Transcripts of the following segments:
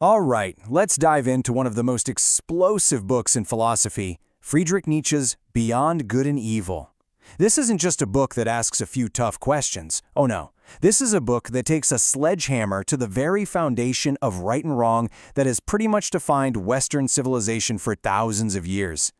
All right, let's dive into one of the most explosive books in philosophy, Friedrich Nietzsche's Beyond Good and Evil. This isn't just a book that asks a few tough questions. Oh no, this is a book that takes a sledgehammer to the very foundation of right and wrong that has pretty much defined Western civilization for thousands of years.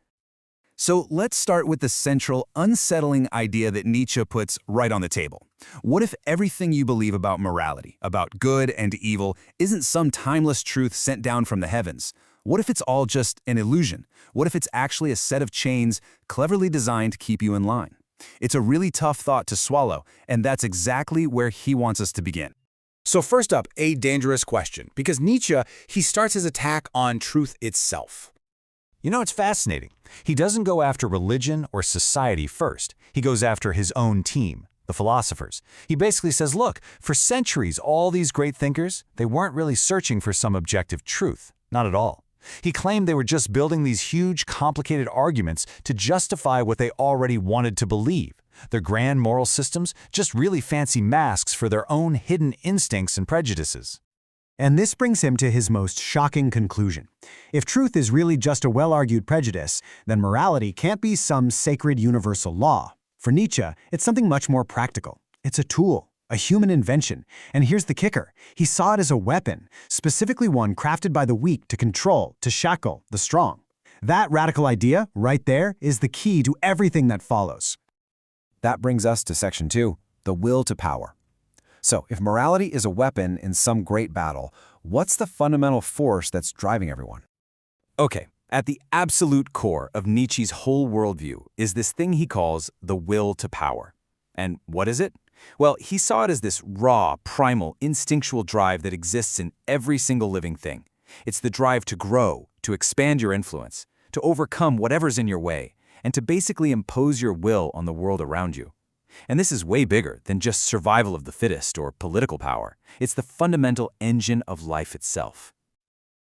So let's start with the central, unsettling idea that Nietzsche puts right on the table. What if everything you believe about morality, about good and evil, isn't some timeless truth sent down from the heavens? What if it's all just an illusion? What if it's actually a set of chains cleverly designed to keep you in line? It's a really tough thought to swallow, and that's exactly where he wants us to begin. So first up, a dangerous question, because Nietzsche, he starts his attack on truth itself. You know, it's fascinating. He doesn't go after religion or society first. He goes after his own team, the philosophers. He basically says, look, for centuries, all these great thinkers, they weren't really searching for some objective truth. Not at all. He claimed they were just building these huge, complicated arguments to justify what they already wanted to believe. Their grand moral systems, just really fancy masks for their own hidden instincts and prejudices. And this brings him to his most shocking conclusion. If truth is really just a well-argued prejudice, then morality can't be some sacred universal law. For Nietzsche, it's something much more practical. It's a tool, a human invention. And here's the kicker. He saw it as a weapon, specifically one crafted by the weak to control, to shackle the strong. That radical idea, right there, is the key to everything that follows. That brings us to Section 2, the will to power. So, if morality is a weapon in some great battle, what's the fundamental force that's driving everyone? Okay, at the absolute core of Nietzsche's whole worldview is this thing he calls the will to power. And what is it? Well, he saw it as this raw, primal, instinctual drive that exists in every single living thing. It's the drive to grow, to expand your influence, to overcome whatever's in your way, and to basically impose your will on the world around you. And this is way bigger than just survival of the fittest or political power. It's the fundamental engine of life itself.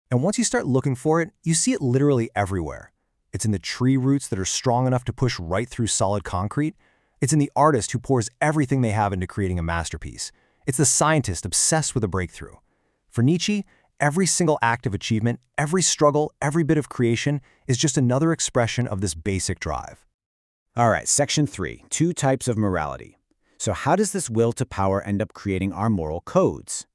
And once you start looking for it, you see it literally everywhere. It's in the tree roots that are strong enough to push right through solid concrete. It's in the artist who pours everything they have into creating a masterpiece. It's the scientist obsessed with a breakthrough. For Nietzsche, every single act of achievement, every struggle, every bit of creation is just another expression of this basic drive. All right, Section 3, two types of morality. So how does this will to power end up creating our moral codes?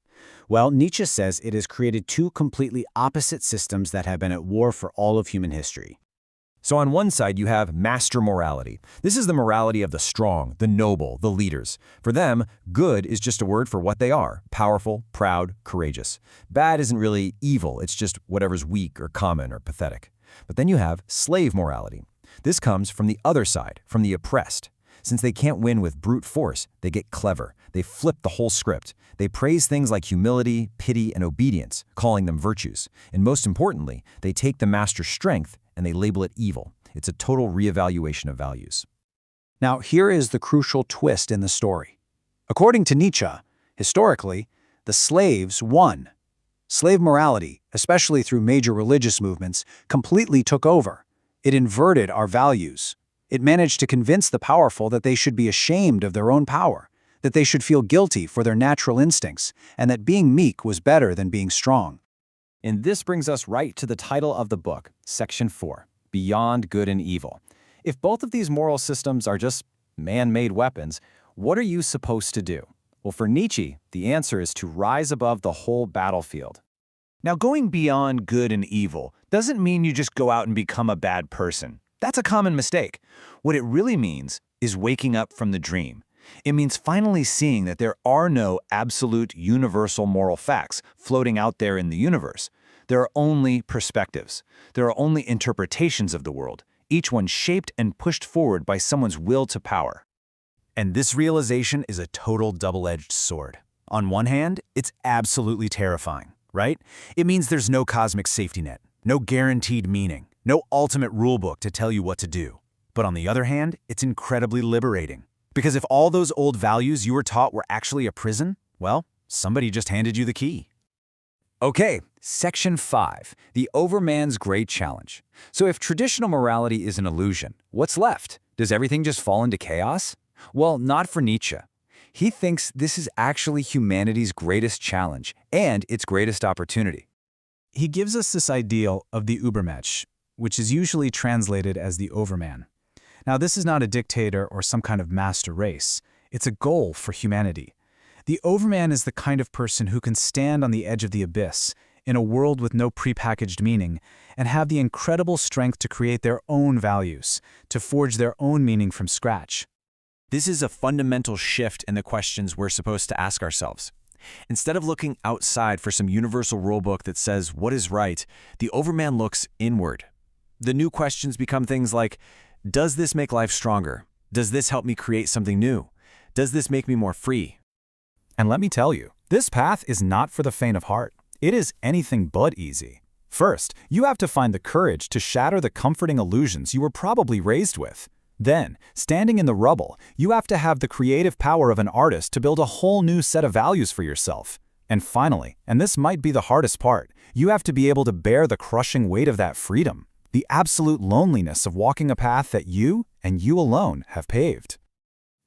Well, Nietzsche says it has created two completely opposite systems that have been at war for all of human history. So on one side, you have master morality. This is the morality of the strong, the noble, the leaders. For them, good is just a word for what they are: powerful, proud, courageous. Bad isn't really evil, it's just whatever's weak or common or pathetic. But then you have slave morality. This comes from the other side, from the oppressed. Since they can't win with brute force, they get clever. They flip the whole script. They praise things like humility, pity, and obedience, calling them virtues. And most importantly, they take the master's strength and they label it evil. It's a total reevaluation of values. Now, here is the crucial twist in the story. According to Nietzsche, historically, the slaves won. Slave morality, especially through major religious movements, completely took over. It inverted our values. It managed to convince the powerful that they should be ashamed of their own power, that they should feel guilty for their natural instincts, and that being meek was better than being strong. And this brings us right to the title of the book, Section 4, Beyond Good and Evil. If both of these moral systems are just man-made weapons, what are you supposed to do? Well, for Nietzsche, the answer is to rise above the whole battlefield. Now, going beyond good and evil doesn't mean you just go out and become a bad person. That's a common mistake. What it really means is waking up from the dream. It means finally seeing that there are no absolute universal moral facts floating out there in the universe. There are only perspectives. There are only interpretations of the world, each one shaped and pushed forward by someone's will to power. And this realization is a total double-edged sword. On one hand, it's absolutely terrifying, right? It means there's no cosmic safety net, no guaranteed meaning, no ultimate rulebook to tell you what to do. But on the other hand, it's incredibly liberating. Because if all those old values you were taught were actually a prison, well, somebody just handed you the key. Okay, Section 5, the Overman's Great Challenge. So if traditional morality is an illusion, what's left? Does everything just fall into chaos? Well, not for Nietzsche. He thinks this is actually humanity's greatest challenge and its greatest opportunity. He gives us this ideal of the Übermensch, which is usually translated as the overman. Now, this is not a dictator or some kind of master race. It's a goal for humanity. The overman is the kind of person who can stand on the edge of the abyss, in a world with no prepackaged meaning, and have the incredible strength to create their own values, to forge their own meaning from scratch. This is a fundamental shift in the questions we're supposed to ask ourselves. Instead of looking outside for some universal rulebook that says what is right, the overman looks inward. The new questions become things like, does this make life stronger? Does this help me create something new? Does this make me more free? And let me tell you, this path is not for the faint of heart. It is anything but easy. First, you have to find the courage to shatter the comforting illusions you were probably raised with. Then, standing in the rubble, you have to have the creative power of an artist to build a whole new set of values for yourself. And finally, and this might be the hardest part, you have to be able to bear the crushing weight of that freedom, the absolute loneliness of walking a path that you, and you alone, have paved.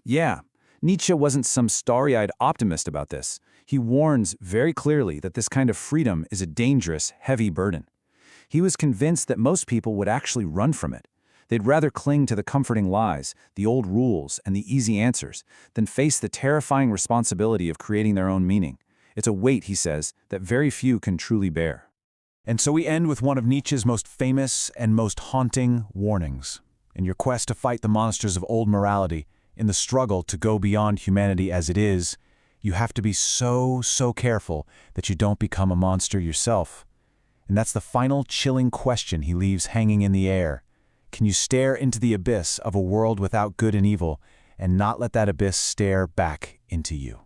Yeah, Nietzsche wasn't some starry-eyed optimist about this. He warns very clearly that this kind of freedom is a dangerous, heavy burden. He was convinced that most people would actually run from it. They'd rather cling to the comforting lies, the old rules, and the easy answers, than face the terrifying responsibility of creating their own meaning. It's a weight, he says, that very few can truly bear. And so we end with one of Nietzsche's most famous and most haunting warnings. In your quest to fight the monsters of old morality, in the struggle to go beyond humanity as it is, you have to be so careful that you don't become a monster yourself. And that's the final chilling question he leaves hanging in the air. Can you stare into the abyss of a world without good and evil and not let that abyss stare back into you?